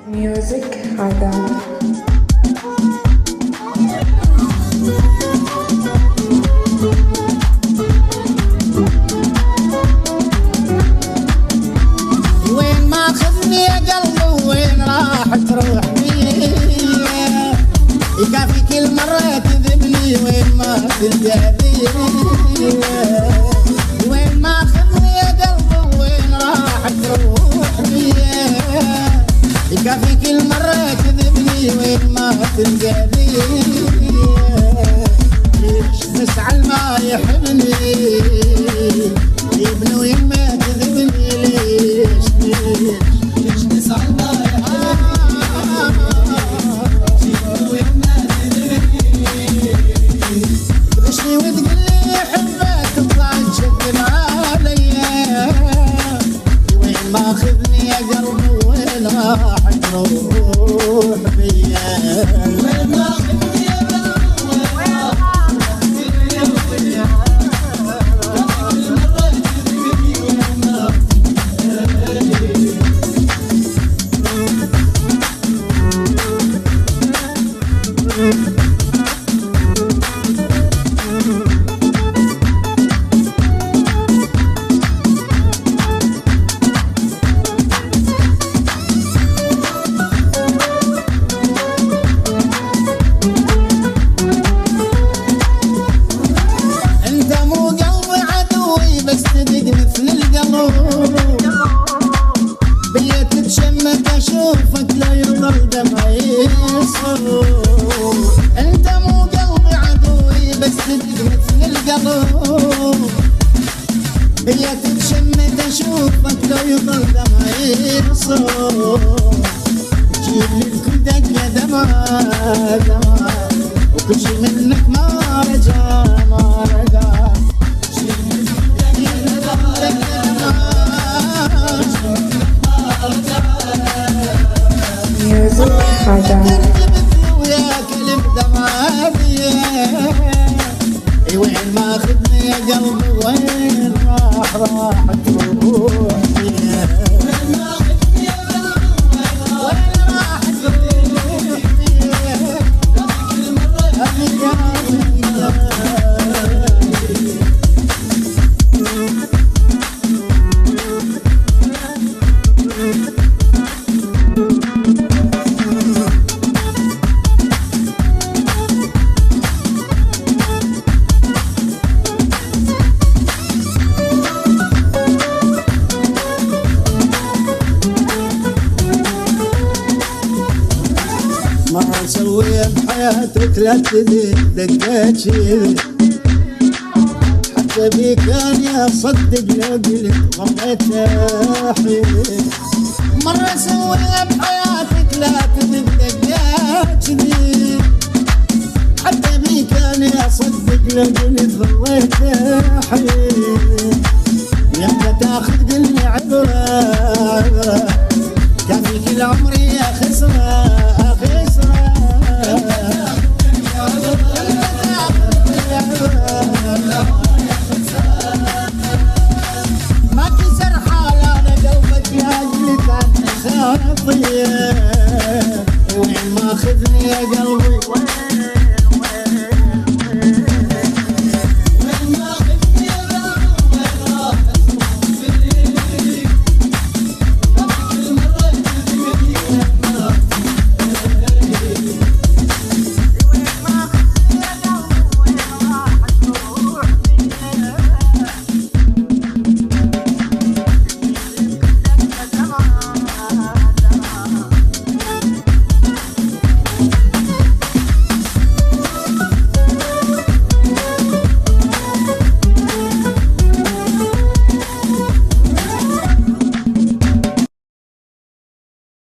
Music Adam. وين ما خذني يا قلبي وين راح تروح بي يكافي كل مرة تذبني وين ما تلقاني وين ما خذني يا قلبي وين راح تروح بي يكافي كل مرة تذبني وين ما تلقاني ليش مسعى ما يحبني يبني وين ما تذبني ليش مسعى ما يحبني وين ما تذبني تبشني وتقلي حبك تطلع تشد عليا وين ما خذني يا قلبي وين راح تروح بيا وين ما خذني يا قلبي وين راح تروح بيا اشوفك لا يضل دمعي انت مو قلبي عدوي بس تدق مثل القلب بيا تتشمت اشوفك لا يضل دمعي جيب لي الكل دقه دمع وكل شي منك ما رجع Music Adam. ويا كلب دمعي وين ما خذني يا قلبي وين راح تروح وين ما خذني يا قلبي وين راح تروح كل مرة ما اسوي بحياتك لا تزيد دقات شي حتى بيك اني اصدق لو قلت ضميت حيل مرة اسوي بحياتك لا تزيد دقات شي حتى بيك اني اصدق لو قلت ضميت حيل يا تاخذ قلني عبره كان في كل عمري يا خسره